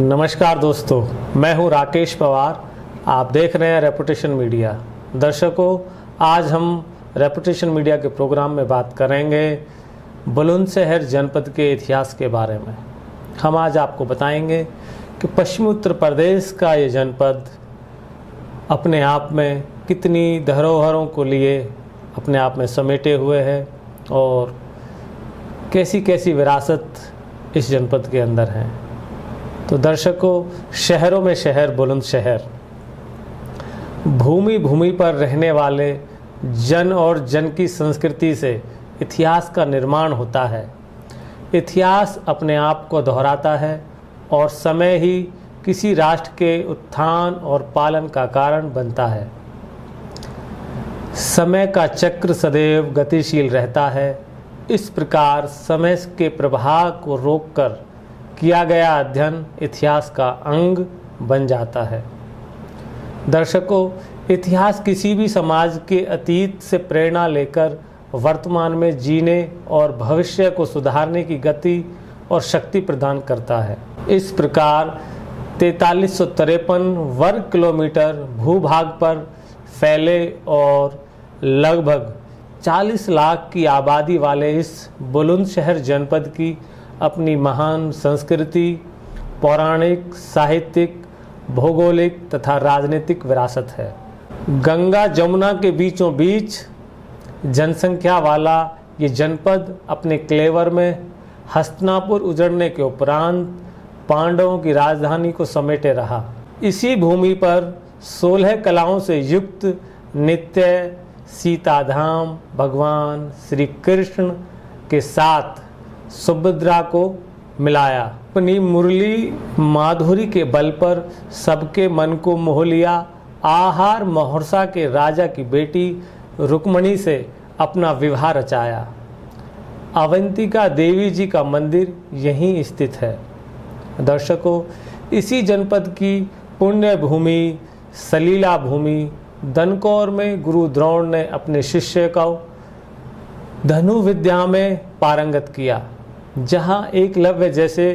नमस्कार दोस्तों, मैं हूं राकेश पवार। आप देख रहे हैं रेपुटेशन मीडिया। दर्शकों, आज हम रेपुटेशन मीडिया के प्रोग्राम में बात करेंगे बुलंदशहर जनपद के इतिहास के बारे में। हम आज आपको बताएंगे कि पश्चिमी उत्तर प्रदेश का ये जनपद अपने आप में कितनी धरोहरों को लिए अपने आप में समेटे हुए है और कैसी कैसी विरासत इस जनपद के अंदर है। तो दर्शकों, शहरों में शहर बुलंदशहर, भूमि भूमि पर रहने वाले जन और जन की संस्कृति से इतिहास का निर्माण होता है। इतिहास अपने आप को दोहराता है और समय ही किसी राष्ट्र के उत्थान और पालन का कारण बनता है। समय का चक्र सदैव गतिशील रहता है। इस प्रकार समय के प्रवाह को रोककर किया गया अध्ययन इतिहास का अंग बन जाता है। दर्शकों, इतिहास किसी भी समाज के अतीत से प्रेरणा लेकर वर्तमान में जीने और भविष्य को सुधारने की गति और शक्ति प्रदान करता है। इस प्रकार 4353 वर्ग किलोमीटर भूभाग पर फैले और लगभग 40 लाख की आबादी वाले इस बुलंदशहर जनपद की अपनी महान संस्कृति, पौराणिक, साहित्यिक, भौगोलिक तथा राजनीतिक विरासत है। गंगा जमुना के बीचों बीच जनसंख्या वाला ये जनपद अपने क्लेवर में हस्तिनापुर उजड़ने के उपरांत पांडवों की राजधानी को समेटे रहा। इसी भूमि पर 16 कलाओं से युक्त नित्य सीताधाम भगवान श्री कृष्ण के साथ सुभद्रा को मिलाया। अपनी मुरली माधुरी के बल पर सबके मन को मोह लिया। आहार महोत्सा के राजा की बेटी रुक्मणी से अपना विवाह रचाया। अवंतिका देवी जी का मंदिर यहीं स्थित है। दर्शकों, इसी जनपद की पुण्य भूमि सलीला भूमि दनकौर में गुरु द्रोण ने अपने शिष्य को धनु विद्या में पारंगत किया, जहां एकलव्य जैसे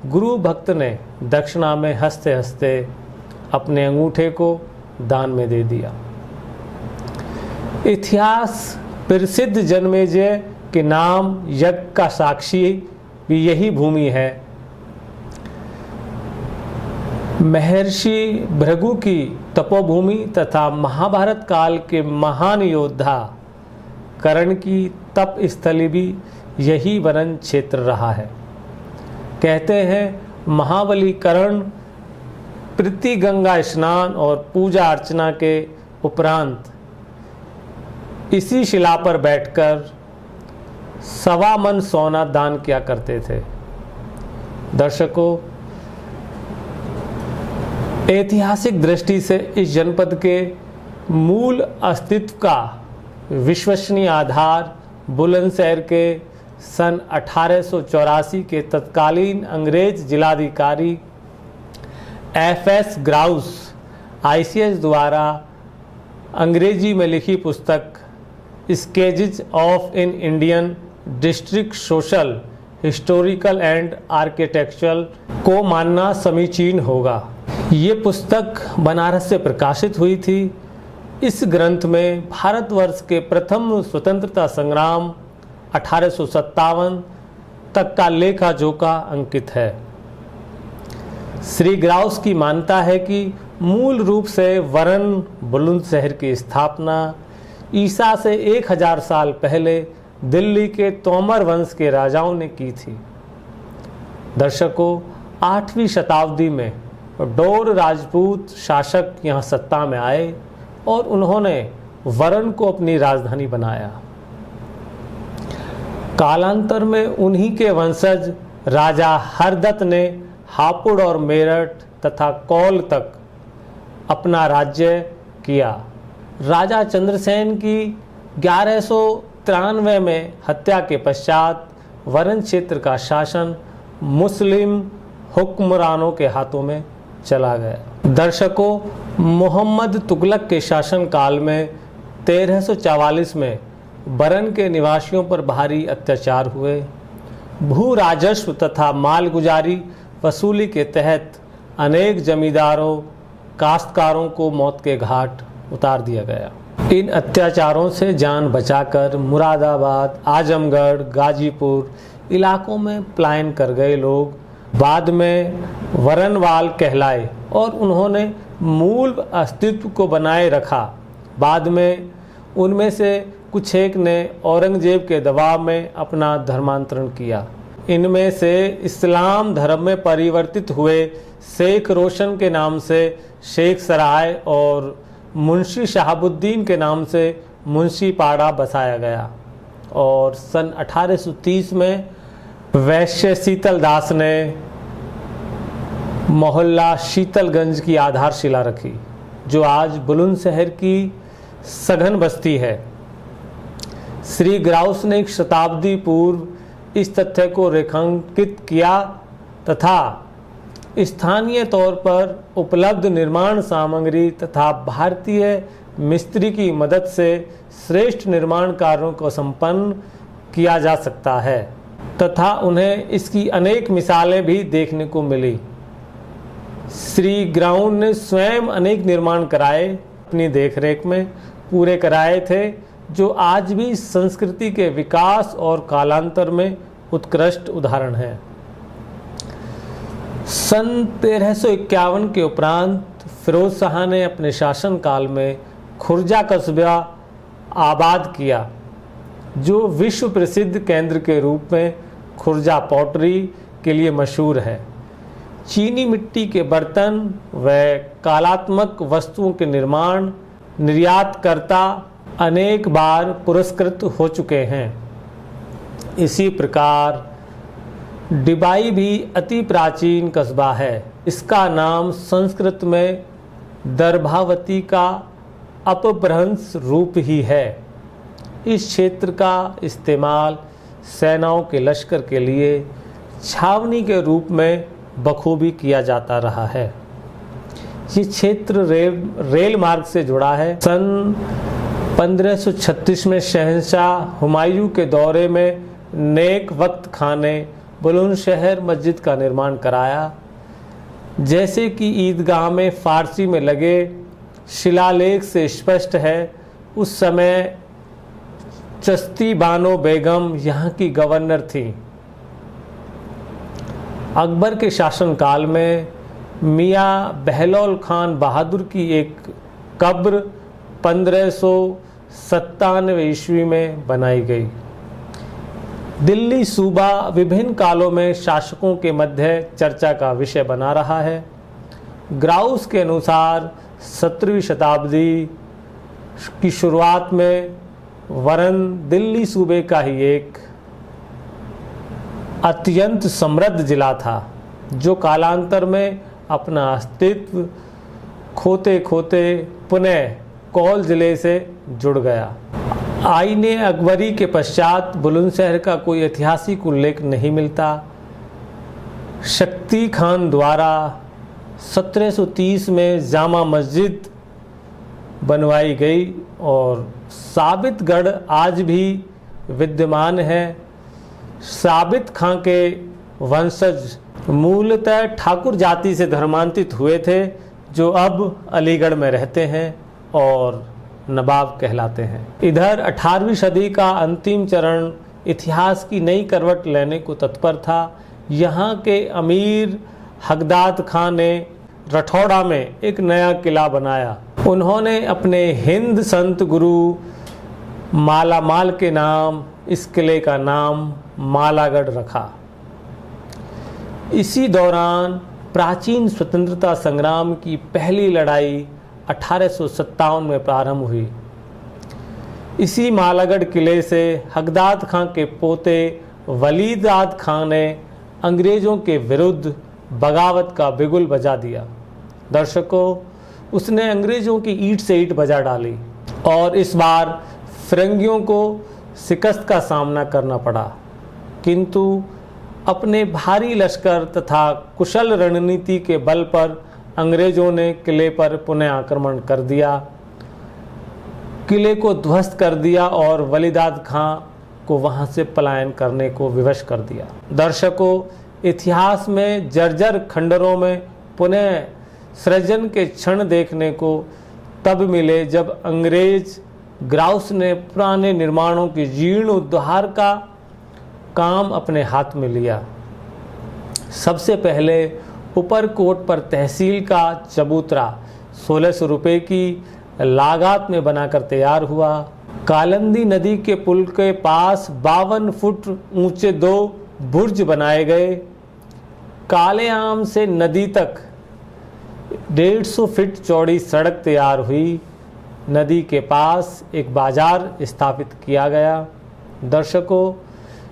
गुरु भक्त ने दक्षिणा में हंसते हंसते अपने अंगूठे को दान में दे दिया। इतिहास प्रसिद्ध जन्मेजय के नाम यज्ञ का साक्षी भी यही भूमि है। महर्षि भृगु की तपोभूमि तथा महाभारत काल के महान योद्धा कर्ण की तप स्थली भी यही वनन क्षेत्र रहा है। कहते हैं महाबली कर्ण प्रति गंगा स्नान और पूजा अर्चना के उपरांत इसी शिला पर बैठकर 1.25 मन सोना दान किया करते थे। दर्शकों, ऐतिहासिक दृष्टि से इस जनपद के मूल अस्तित्व का विश्वसनीय आधार बुलंदशहर के सन 1884 के तत्कालीन अंग्रेज जिलाधिकारी एफ.एस. ग्राउस ICS द्वारा अंग्रेजी में लिखी पुस्तक sketches of in Indian district social historical and architectural को मानना समीचीन होगा। ये पुस्तक बनारस से प्रकाशित हुई थी। इस ग्रंथ में भारतवर्ष के प्रथम स्वतंत्रता संग्राम 1857 तक का लेखा जोखा अंकित है। श्री ग्राउस की मानता है कि मूल रूप से वरन बुलंदशहर की स्थापना ईसा से 1000 साल पहले दिल्ली के तोमर वंश के राजाओं ने की थी। दर्शकों, 8वीं शताब्दी में डोर राजपूत शासक यहाँ सत्ता में आए और उन्होंने वरन को अपनी राजधानी बनाया। कालांतर में उन्हीं के वंशज राजा हरदत्त ने हापुड़ और मेरठ तथा कौल तक अपना राज्य किया। राजा चंद्रसेन की 1193 में हत्या के पश्चात वरन क्षेत्र का शासन मुस्लिम हुक्मरानों के हाथों में चला गया। दर्शकों, मोहम्मद तुगलक के शासन काल में 1344 में बरन के निवासियों पर भारी अत्याचार हुए। भू राजस्व तथा मालगुजारी वसूली के तहत अनेक जमींदारों, काश्तकारों को मौत के घाट उतार दिया गया। इन अत्याचारों से जान बचाकर मुरादाबाद, आजमगढ़, गाजीपुर इलाकों में पलायन कर गए लोग बाद में वरणवाल कहलाए और उन्होंने मूल अस्तित्व को बनाए रखा। बाद में उनमें से कुछ एक ने औरंगजेब के दबाव में अपना धर्मांतरण किया। इनमें से इस्लाम धर्म में परिवर्तित हुए शेख रोशन के नाम से शेख सराय और मुंशी शहाबुद्दीन के नाम से मुंशी पाड़ा बसाया गया और सन 1830 में वैश्य शीतल दास ने मोहल्ला शीतलगंज की आधारशिला रखी, जो आज बुलंदशहर की सघन बस्ती है। श्री ग्राउस ने एक शताब्दी पूर्व इस तथ्य को रेखांकित किया तथा स्थानीय तौर पर उपलब्ध निर्माण सामग्री तथा भारतीय मिस्त्री की मदद से श्रेष्ठ निर्माण कार्यों को संपन्न किया जा सकता है तथा उन्हें इसकी अनेक मिसालें भी देखने को मिली। श्री ग्राउंड ने स्वयं अनेक निर्माण कराए, अपनी देखरेख में पूरे कराए थे, जो आज भी संस्कृति के विकास और कालांतर में उत्कृष्ट उदाहरण है। सन 1351 के उपरांत फिरोज शाह ने अपने शासनकाल में खुर्जा कस्बा आबाद किया, जो विश्व प्रसिद्ध केंद्र के रूप में खुर्जा पॉटरी के लिए मशहूर है। चीनी मिट्टी के बर्तन व कलात्मक वस्तुओं के निर्माण निर्यातकर्ता अनेक बार पुरस्कृत हो चुके हैं। इसी प्रकार डिबाई भी अति प्राचीन कस्बा है। इसका नाम संस्कृत में दर्भावती का अपभ्रंश रूप ही है। इस क्षेत्र का इस्तेमाल सेनाओं के लश्कर के लिए छावनी के रूप में बखूबी किया जाता रहा है। ये क्षेत्र रेल मार्ग से जुड़ा है। सन 1536 में शहंशाह हुमायूं के दौरे में नेक वक्त खान ने बुलंदशहर मस्जिद का निर्माण कराया। जैसे कि ईदगाह में फारसी में लगे शिलालेख से स्पष्ट है, उस समय चश्ती बानो बेगम यहाँ की गवर्नर थी। अकबर के शासनकाल में मियाँ बहलौल खान बहादुर की एक कब्र 1597 ईस्वी में बनाई गई। दिल्ली सूबा विभिन्न कालों में शासकों के मध्य चर्चा का विषय बना रहा है। ग्राउस के अनुसार 17वीं शताब्दी की शुरुआत में वरन दिल्ली सूबे का ही एक अत्यंत समृद्ध जिला था, जो कालांतर में अपना अस्तित्व खोते खोते पुनः कौल जिले से जुड़ गया। आईने अकबरी के पश्चात बुलंदशहर का कोई ऐतिहासिक उल्लेख नहीं मिलता। शक्ति खान द्वारा 1730 में जामा मस्जिद बनवाई गई और साबितगढ़ आज भी विद्यमान है। साबित खां के वंशज मूलतः ठाकुर जाति से धर्मांतरित हुए थे, जो अब अलीगढ़ में रहते हैं और नवाब कहलाते हैं। इधर 18वीं सदी का अंतिम चरण इतिहास की नई करवट लेने को तत्पर था। यहाँ के अमीर हकदाद खान ने रठौड़ा में एक नया किला बनाया। उन्होंने अपने हिंद संत गुरु मालामाल के नाम इस किले का नाम मालागढ़ रखा। इसी दौरान प्राचीन स्वतंत्रता संग्राम की पहली लड़ाई 1857 में प्रारंभ हुई। इसी मालागढ़ किले से हकदाद खां के पोते वलीदाद खां ने अंग्रेजों के विरुद्ध बगावत का बिगुल बजा दिया। दर्शकों, उसने अंग्रेजों की ईंट से ईंट बजा डाली और इस बार फिरंगियों को शिकस्त का सामना करना पड़ा, किंतु अपने भारी लश्कर तथा कुशल रणनीति के बल पर अंग्रेजों ने किले पर पुनः आक्रमण कर दिया, किले को ध्वस्त कर दिया और वलीदाद खां को वहां से पलायन करने को विवश कर दिया। दर्शकों, इतिहास में जर्जर खंडरों में पुनः सृजन के क्षण देखने को तब मिले जब अंग्रेज ग्राउस ने पुराने निर्माणों की जीर्ण उद्धार का काम अपने हाथ में लिया। सबसे पहले ऊपरकोट पर तहसील का चबूतरा 1600 रुपये की लागत में बनाकर तैयार हुआ। कालिंदी नदी के पुल के पास 52 फुट ऊंचे 2 बुर्ज बनाए गए। काले आम से नदी तक 150 फीट चौड़ी सड़क तैयार हुई। नदी के पास एक बाजार स्थापित किया गया। दर्शकों,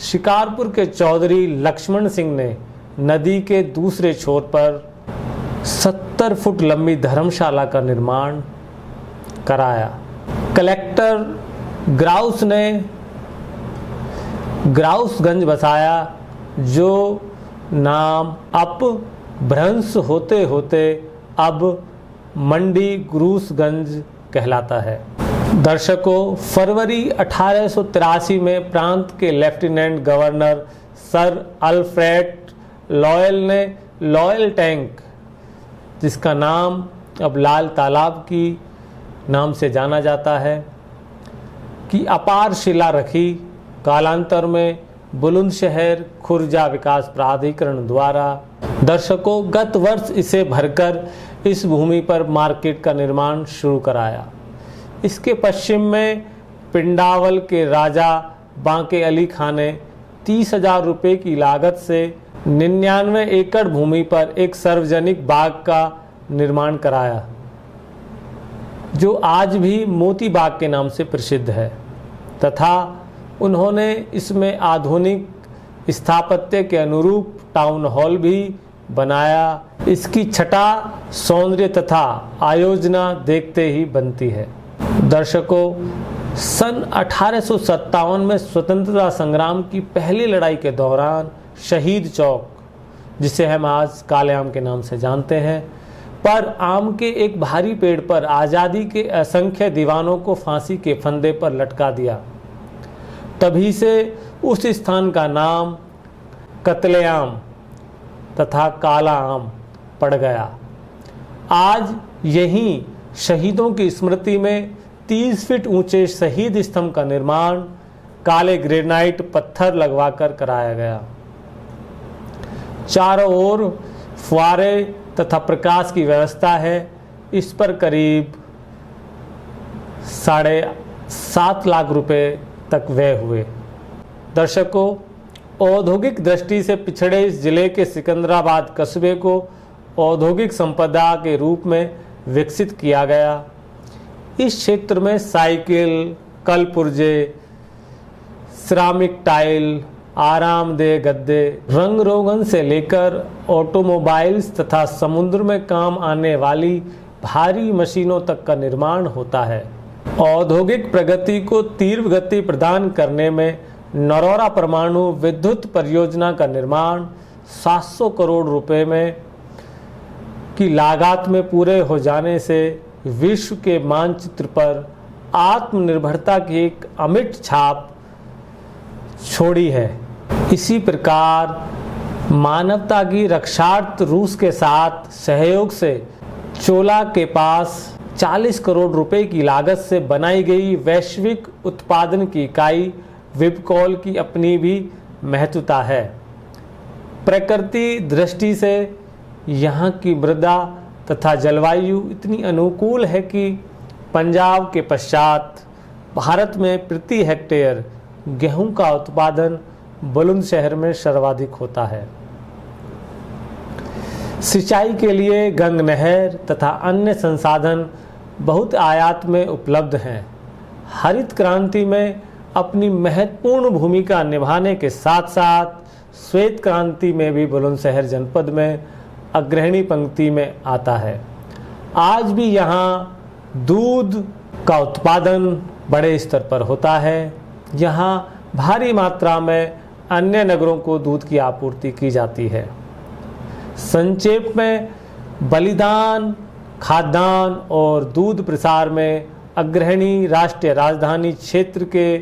शिकारपुर के चौधरी लक्ष्मण सिंह ने नदी के दूसरे छोर पर 70 फुट लंबी धर्मशाला का निर्माण कराया। कलेक्टर ग्राउस ने ग्राउसगंज बसाया, जो नाम अपभ्रंश होते होते अब मंडी ग्रूसगंज कहलाता है। दर्शकों, फरवरी 1883 में प्रांत के lieutenant governor sir Alfred loyal ने लॉयल टैंक, जिसका नाम अब लाल तालाब की नाम से जाना जाता है, की अपार शिला रखी। कालांतर में बुलंदशहर खुर्जा विकास प्राधिकरण द्वारा दर्शकों गत वर्ष इसे भरकर इस भूमि पर मार्केट का निर्माण शुरू कराया। इसके पश्चिम में पिंडावल के राजा बांके अली खां ने 30,000 रुपये की लागत से 99 एकड़ भूमि पर एक सार्वजनिक बाग का निर्माण कराया, जो आज भी मोती बाग के नाम से प्रसिद्ध है, तथा उन्होंने इसमें आधुनिक स्थापत्य के अनुरूप टाउन हॉल भी बनाया। इसकी छटा सौंदर्य तथा आयोजना देखते ही बनती है। दर्शकों, सन 1857 में स्वतंत्रता संग्राम की पहली लड़ाई के दौरान शहीद चौक, जिसे हम आज काले आम के नाम से जानते हैं, पर आम के एक भारी पेड़ पर आज़ादी के असंख्य दीवानों को फांसी के फंदे पर लटका दिया। तभी से उस स्थान का नाम कत्लेआम तथा काला आम पड़ गया। आज यहीं शहीदों की स्मृति में 30 फीट ऊंचे शहीद स्तंभ का निर्माण काले ग्रेनाइट पत्थर लगवाकर कराया गया। चारों ओर फुआरे तथा प्रकाश की व्यवस्था है। इस पर करीब 7.5 लाख रुपए तक व्यय हुए। दर्शकों, औद्योगिक दृष्टि से पिछड़े इस जिले के सिकंदराबाद कस्बे को औद्योगिक संपदा के रूप में विकसित किया गया। इस क्षेत्र में साइकिल, कल पुर्जे, सिरामिक टाइल, आरामदेह गद्दे, रंग रोगन से लेकर ऑटोमोबाइल्स तथा समुद्र में काम आने वाली भारी मशीनों तक का निर्माण होता है। औद्योगिक प्रगति को तीव्र गति प्रदान करने में नरौरा परमाणु विद्युत परियोजना का निर्माण 700 करोड़ रुपए में की लागत में पूरे हो जाने से विश्व के मानचित्र पर आत्मनिर्भरता की एक अमिट छाप छोड़ी है। इसी प्रकार मानवता की रक्षार्थ रूस के साथ सहयोग से चोला के पास 40 करोड़ रुपए की लागत से बनाई गई वैश्विक उत्पादन की इकाई विबकॉल की अपनी भी महत्वता है। प्रकृति दृष्टि से यहाँ की मृदा तथा जलवायु इतनी अनुकूल है कि पंजाब के पश्चात भारत में प्रति हेक्टेयर गेहूं का उत्पादन बुलंदशहर में सर्वाधिक होता है। सिंचाई के लिए गंग नहर तथा अन्य संसाधन बहुत आयात में उपलब्ध हैं। हरित क्रांति में अपनी महत्वपूर्ण भूमिका निभाने के साथ साथ श्वेत क्रांति में भी बुलंदशहर जनपद में अग्रणी पंक्ति में आता है। आज भी यहाँ दूध का उत्पादन बड़े स्तर पर होता है। यहाँ भारी मात्रा में अन्य नगरों को दूध की आपूर्ति की जाती है। संक्षेप में बलिदान, खाद्यान्न और दूध प्रसार में अग्रणी राष्ट्रीय राजधानी क्षेत्र के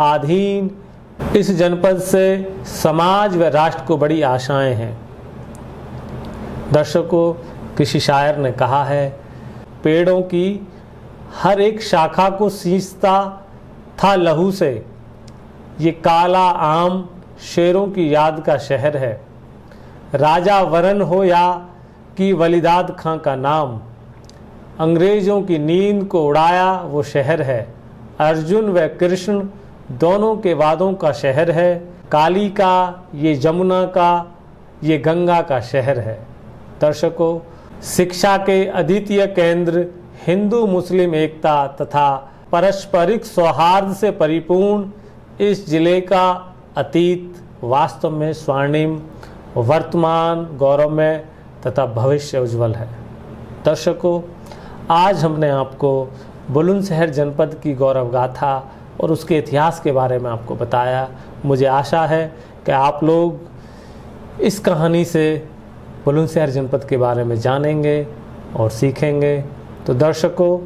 अधीन इस जनपद से समाज व राष्ट्र को बड़ी आशाएं हैं। दर्शकों, किसी शायर ने कहा है, पेड़ों की हर एक शाखा को सींचता था लहू से, ये काला आम शेरों की याद का शहर है। राजा वरन हो या कि वलीदाद खां का नाम, अंग्रेज़ों की नींद को उड़ाया वो शहर है। अर्जुन व कृष्ण दोनों के वादों का शहर है। काली का, ये जमुना का, ये गंगा का शहर है। दर्शकों, शिक्षा के अद्वितीय केंद्र, हिंदू मुस्लिम एकता तथा पारस्परिक सौहार्द से परिपूर्ण इस जिले का अतीत वास्तव में स्वर्णिम, वर्तमान गौरवमय तथा भविष्य उज्जवल है। दर्शकों, आज हमने आपको बुलंदशहर जनपद की गौरव गाथा और उसके इतिहास के बारे में आपको बताया। मुझे आशा है कि आप लोग इस कहानी से बुलंदशहर जनपद के बारे में जानेंगे और सीखेंगे। तो दर्शकों,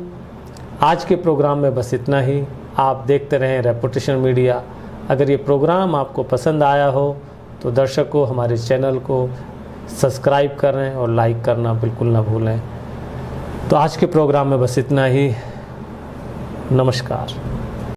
आज के प्रोग्राम में बस इतना ही। आप देखते रहें रेपुटेशन मीडिया। अगर ये प्रोग्राम आपको पसंद आया हो तो दर्शकों, हमारे चैनल को सब्सक्राइब करें और लाइक करना बिल्कुल ना भूलें। तो आज के प्रोग्राम में बस इतना ही। नमस्कार।